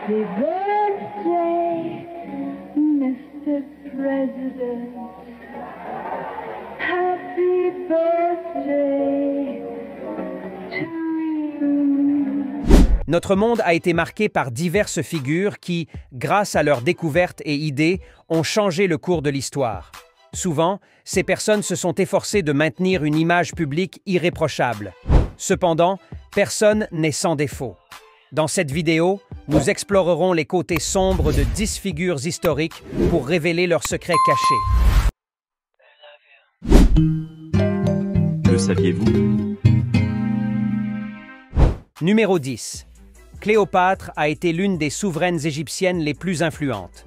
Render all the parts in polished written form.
Happy birthday, Mr. President. Happy birthday to you. Notre monde a été marqué par diverses figures qui, grâce à leurs découvertes et idées, ont changé le cours de l'histoire. Souvent, ces personnes se sont efforcées de maintenir une image publique irréprochable. Cependant, personne n'est sans défaut. Dans cette vidéo, nous explorerons les côtés sombres de 10 figures historiques pour révéler leurs secrets cachés. Le saviez-vous? Numéro 10. Cléopâtre a été l'une des souveraines égyptiennes les plus influentes.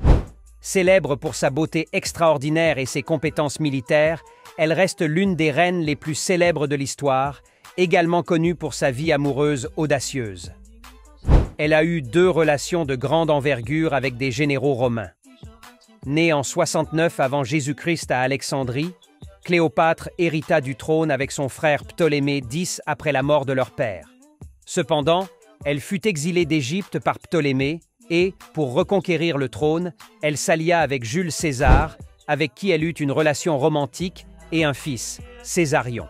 Célèbre pour sa beauté extraordinaire et ses compétences militaires, elle reste l'une des reines les plus célèbres de l'histoire, également connue pour sa vie amoureuse audacieuse. Elle a eu 2 relations de grande envergure avec des généraux romains. Née en 69 avant Jésus-Christ à Alexandrie, Cléopâtre hérita du trône avec son frère Ptolémée X après la mort de leur père. Cependant, elle fut exilée d'Égypte par Ptolémée et, pour reconquérir le trône, elle s'allia avec Jules César, avec qui elle eut une relation romantique et un fils, Césarion.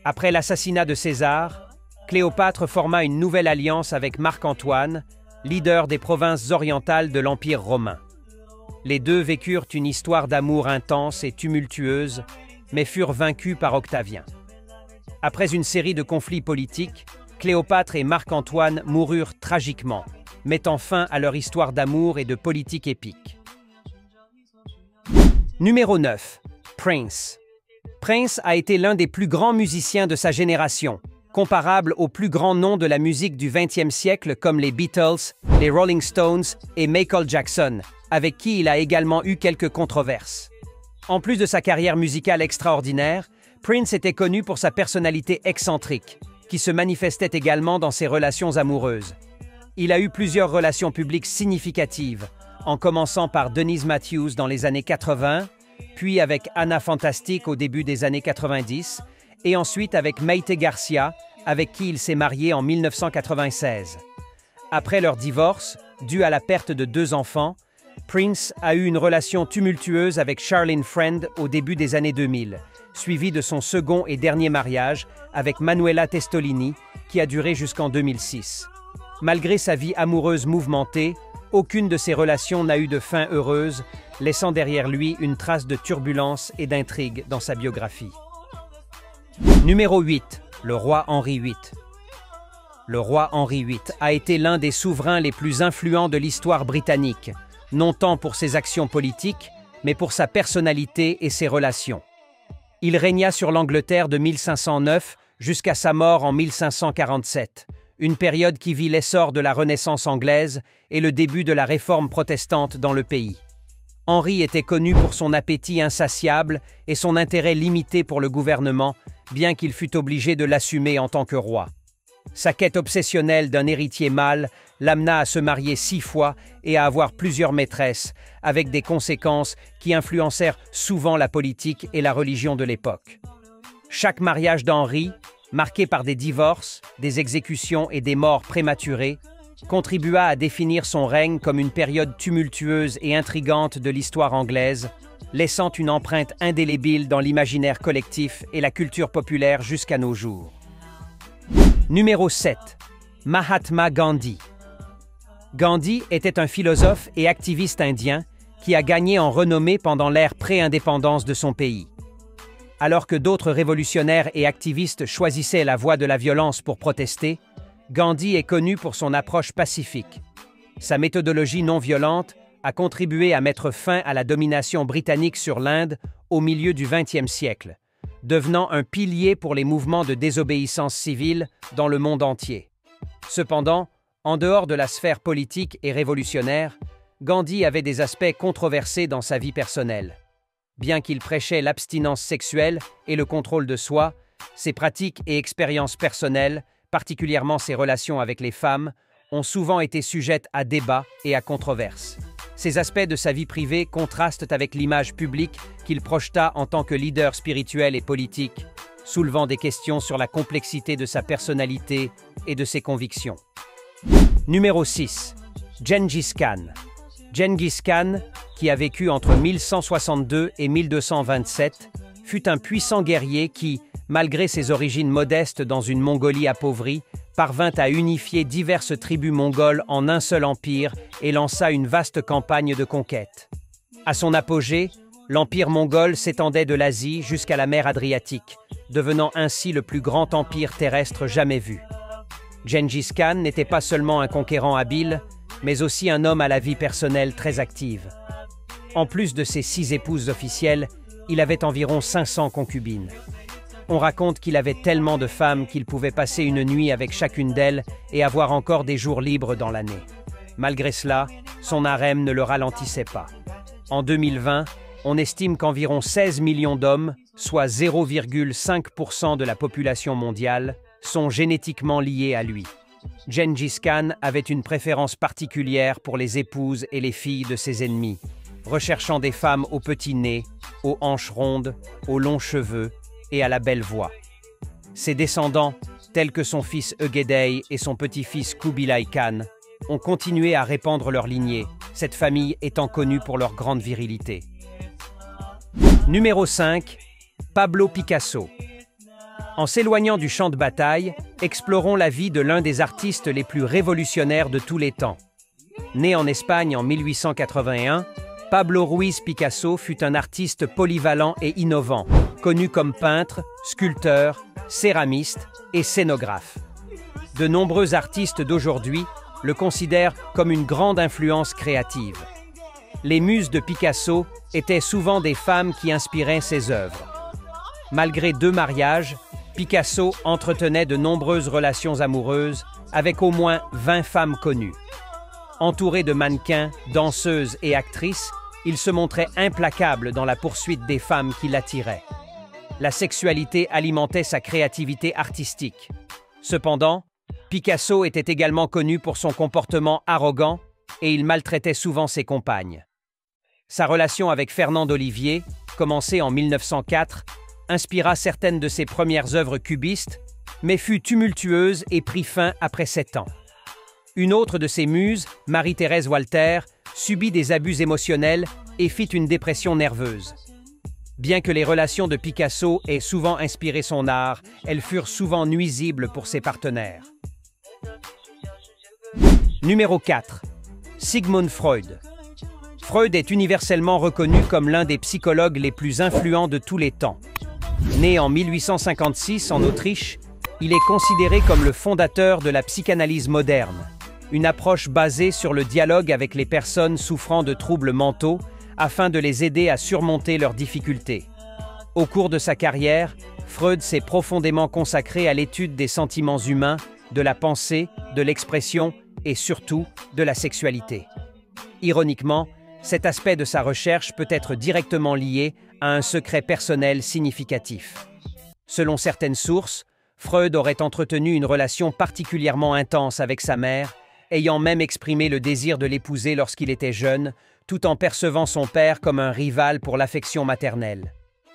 Après l'assassinat de César, Cléopâtre forma une nouvelle alliance avec Marc-Antoine, leader des provinces orientales de l'Empire romain. Les deux vécurent une histoire d'amour intense et tumultueuse, mais furent vaincus par Octavien. Après une série de conflits politiques, Cléopâtre et Marc-Antoine moururent tragiquement, mettant fin à leur histoire d'amour et de politique épique. Numéro 9. Prince. Prince a été l'un des plus grands musiciens de sa génération, comparable aux plus grands noms de la musique du XXe siècle comme les Beatles, les Rolling Stones et Michael Jackson, avec qui il a également eu quelques controverses. En plus de sa carrière musicale extraordinaire, Prince était connu pour sa personnalité excentrique, qui se manifestait également dans ses relations amoureuses. Il a eu plusieurs relations publiques significatives, en commençant par Denise Matthews dans les années 80, puis avec Anna Fantastic au début des années 90, et ensuite avec Maite Garcia, avec qui il s'est marié en 1996. Après leur divorce, dû à la perte de 2 enfants, Prince a eu une relation tumultueuse avec Charlene Friend au début des années 2000, suivie de son second et dernier mariage avec Manuela Testolini, qui a duré jusqu'en 2006. Malgré sa vie amoureuse mouvementée, aucune de ces relations n'a eu de fin heureuse, laissant derrière lui une trace de turbulence et d'intrigue dans sa biographie. Numéro 8. Le roi Henri VIII. Le roi Henri VIII a été l'un des souverains les plus influents de l'histoire britannique, non tant pour ses actions politiques, mais pour sa personnalité et ses relations. Il régna sur l'Angleterre de 1509 jusqu'à sa mort en 1547, une période qui vit l'essor de la Renaissance anglaise et le début de la réforme protestante dans le pays. Henri était connu pour son appétit insatiable et son intérêt limité pour le gouvernement, bien qu'il fût obligé de l'assumer en tant que roi. Sa quête obsessionnelle d'un héritier mâle l'amena à se marier 6 fois et à avoir plusieurs maîtresses, avec des conséquences qui influencèrent souvent la politique et la religion de l'époque. Chaque mariage d'Henri, marqué par des divorces, des exécutions et des morts prématurées, contribua à définir son règne comme une période tumultueuse et intrigante de l'histoire anglaise, laissant une empreinte indélébile dans l'imaginaire collectif et la culture populaire jusqu'à nos jours. Numéro 7. Mahatma Gandhi. Gandhi était un philosophe et activiste indien qui a gagné en renommée pendant l'ère pré-indépendance de son pays. Alors que d'autres révolutionnaires et activistes choisissaient la voie de la violence pour protester, Gandhi est connu pour son approche pacifique. Sa méthodologie non violente a contribué à mettre fin à la domination britannique sur l'Inde au milieu du XXe siècle, devenant un pilier pour les mouvements de désobéissance civile dans le monde entier. Cependant, en dehors de la sphère politique et révolutionnaire, Gandhi avait des aspects controversés dans sa vie personnelle. Bien qu'il prêchait l'abstinence sexuelle et le contrôle de soi, ses pratiques et expériences personnelles, particulièrement ses relations avec les femmes, ont souvent été sujettes à débats et à controverses. Ces aspects de sa vie privée contrastent avec l'image publique qu'il projeta en tant que leader spirituel et politique, soulevant des questions sur la complexité de sa personnalité et de ses convictions. Numéro 6. Gengis Khan. Gengis Khan, qui a vécu entre 1162 et 1227, fut un puissant guerrier qui, malgré ses origines modestes dans une Mongolie appauvrie, parvint à unifier diverses tribus mongoles en un seul empire et lança une vaste campagne de conquête. À son apogée, l'empire mongol s'étendait de l'Asie jusqu'à la mer Adriatique, devenant ainsi le plus grand empire terrestre jamais vu. Gengis Khan n'était pas seulement un conquérant habile, mais aussi un homme à la vie personnelle très active. En plus de ses 6 épouses officielles, il avait environ 500 concubines. On raconte qu'il avait tellement de femmes qu'il pouvait passer une nuit avec chacune d'elles et avoir encore des jours libres dans l'année. Malgré cela, son harem ne le ralentissait pas. En 2020, on estime qu'environ 16 millions d'hommes, soit 0,5% de la population mondiale, sont génétiquement liés à lui. Gengis Khan avait une préférence particulière pour les épouses et les filles de ses ennemis, recherchant des femmes au petit nez, aux hanches rondes, aux longs cheveux et à la belle voix. Ses descendants, tels que son fils Ögedei et son petit-fils Kubilai Khan, ont continué à répandre leur lignée, cette famille étant connue pour leur grande virilité. Numéro 5. Pablo Picasso. En s'éloignant du champ de bataille, explorons la vie de l'un des artistes les plus révolutionnaires de tous les temps. Né en Espagne en 1881, Pablo Ruiz Picasso fut un artiste polyvalent et innovant, connu comme peintre, sculpteur, céramiste et scénographe. De nombreux artistes d'aujourd'hui le considèrent comme une grande influence créative. Les muses de Picasso étaient souvent des femmes qui inspiraient ses œuvres. Malgré 2 mariages, Picasso entretenait de nombreuses relations amoureuses avec au moins 20 femmes connues. Entouré de mannequins, danseuses et actrices, il se montrait implacable dans la poursuite des femmes qui l'attiraient. La sexualité alimentait sa créativité artistique. Cependant, Picasso était également connu pour son comportement arrogant et il maltraitait souvent ses compagnes. Sa relation avec Fernande Olivier, commencée en 1904, inspira certaines de ses premières œuvres cubistes, mais fut tumultueuse et prit fin après 7 ans. Une autre de ses muses, Marie-Thérèse Walter, subit des abus émotionnels et fit une dépression nerveuse. Bien que les relations de Picasso aient souvent inspiré son art, elles furent souvent nuisibles pour ses partenaires. Numéro 4. Sigmund Freud. Freud est universellement reconnu comme l'un des psychologues les plus influents de tous les temps. Né en 1856 en Autriche, il est considéré comme le fondateur de la psychanalyse moderne, une approche basée sur le dialogue avec les personnes souffrant de troubles mentaux afin de les aider à surmonter leurs difficultés. Au cours de sa carrière, Freud s'est profondément consacré à l'étude des sentiments humains, de la pensée, de l'expression et surtout de la sexualité. Ironiquement, cet aspect de sa recherche peut être directement lié à un secret personnel significatif. Selon certaines sources, Freud aurait entretenu une relation particulièrement intense avec sa mère, ayant même exprimé le désir de l'épouser lorsqu'il était jeune, tout en percevant son père comme un rival pour l'affection maternelle.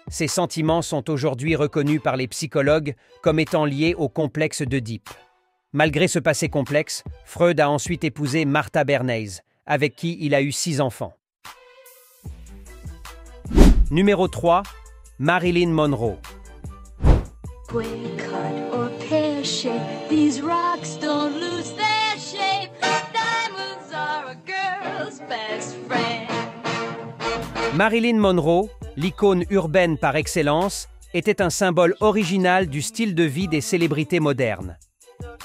Ces sentiments sont aujourd'hui reconnus par les psychologues comme étant liés au complexe d'Œdipe. Malgré ce passé complexe, Freud a ensuite épousé Martha Bernays, avec qui il a eu 6 enfants. Numéro 3. Marilyn Monroe. Square cut or pear shape, these rocks don't lose their shape. Diamonds are a girl's best friend. Marilyn Monroe, l'icône urbaine par excellence, était un symbole original du style de vie des célébrités modernes.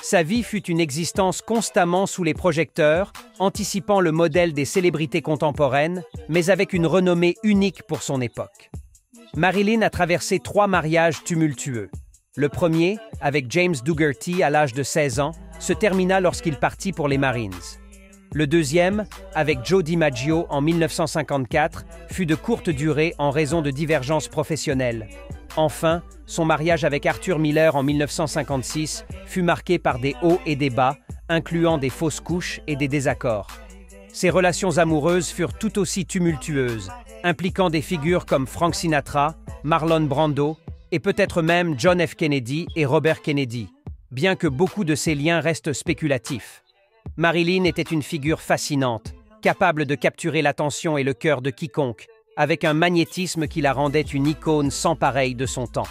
Sa vie fut une existence constamment sous les projecteurs, anticipant le modèle des célébrités contemporaines, mais avec une renommée unique pour son époque. Marilyn a traversé 3 mariages tumultueux. Le premier, avec James Dougherty à l'âge de 16 ans, se termina lorsqu'il partit pour les Marines. Le deuxième, avec Joe DiMaggio en 1954, fut de courte durée en raison de divergences professionnelles. Enfin, son mariage avec Arthur Miller en 1956 fut marqué par des hauts et des bas, incluant des fausses couches et des désaccords. Ses relations amoureuses furent tout aussi tumultueuses, impliquant des figures comme Frank Sinatra, Marlon Brando et peut-être même John F. Kennedy et Robert Kennedy, bien que beaucoup de ces liens restent spéculatifs. Marilyn était une figure fascinante, capable de capturer l'attention et le cœur de quiconque, avec un magnétisme qui la rendait une icône sans pareille de son temps.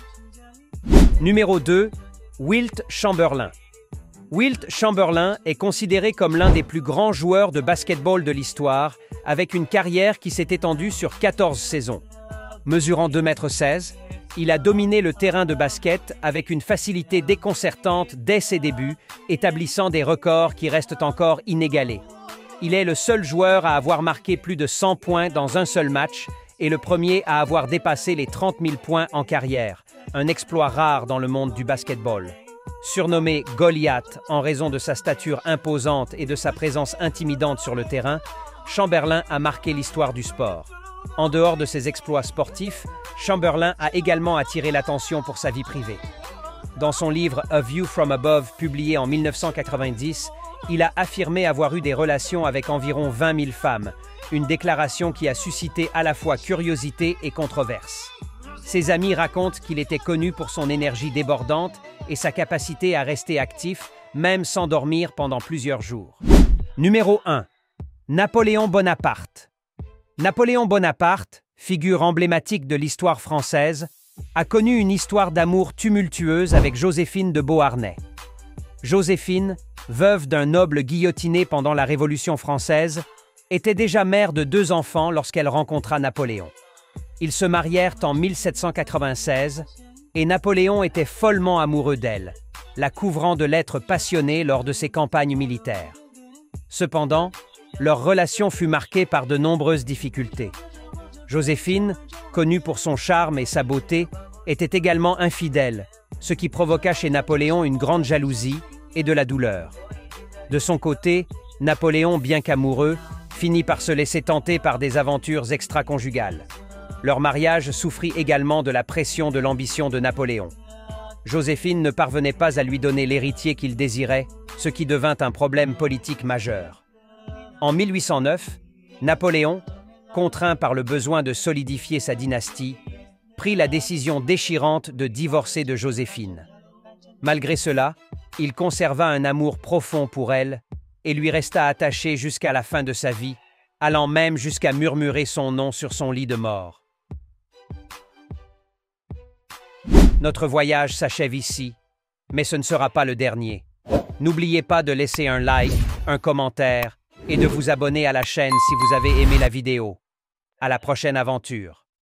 Numéro 2. Wilt Chamberlain. Wilt Chamberlain est considéré comme l'un des plus grands joueurs de basketball de l'histoire, avec une carrière qui s'est étendue sur 14 saisons. Mesurant 2,16 m, il a dominé le terrain de basket avec une facilité déconcertante dès ses débuts, établissant des records qui restent encore inégalés. Il est le seul joueur à avoir marqué plus de 100 points dans un seul match et le premier à avoir dépassé les 30 000 points en carrière, un exploit rare dans le monde du basketball. Surnommé Goliath en raison de sa stature imposante et de sa présence intimidante sur le terrain, Chamberlain a marqué l'histoire du sport. En dehors de ses exploits sportifs, Chamberlain a également attiré l'attention pour sa vie privée. Dans son livre A View from Above, publié en 1990, il a affirmé avoir eu des relations avec environ 20 000 femmes, une déclaration qui a suscité à la fois curiosité et controverse. Ses amis racontent qu'il était connu pour son énergie débordante et sa capacité à rester actif, même sans dormir pendant plusieurs jours. Numéro 1. Napoléon Bonaparte. Napoléon Bonaparte, figure emblématique de l'histoire française, a connu une histoire d'amour tumultueuse avec Joséphine de Beauharnais. Joséphine, veuve d'un noble guillotiné pendant la Révolution française, était déjà mère de 2 enfants lorsqu'elle rencontra Napoléon. Ils se marièrent en 1796 et Napoléon était follement amoureux d'elle, la couvrant de lettres passionnées lors de ses campagnes militaires. Cependant, leur relation fut marquée par de nombreuses difficultés. Joséphine, connue pour son charme et sa beauté, était également infidèle, ce qui provoqua chez Napoléon une grande jalousie et de la douleur. De son côté, Napoléon, bien qu'amoureux, finit par se laisser tenter par des aventures extra-conjugales. Leur mariage souffrit également de la pression de l'ambition de Napoléon. Joséphine ne parvenait pas à lui donner l'héritier qu'il désirait, ce qui devint un problème politique majeur. En 1809, Napoléon, contraint par le besoin de solidifier sa dynastie, prit la décision déchirante de divorcer de Joséphine. Malgré cela, il conserva un amour profond pour elle et lui resta attaché jusqu'à la fin de sa vie, allant même jusqu'à murmurer son nom sur son lit de mort. Notre voyage s'achève ici, mais ce ne sera pas le dernier. N'oubliez pas de laisser un like, un commentaire et de vous abonner à la chaîne si vous avez aimé la vidéo. À la prochaine aventure.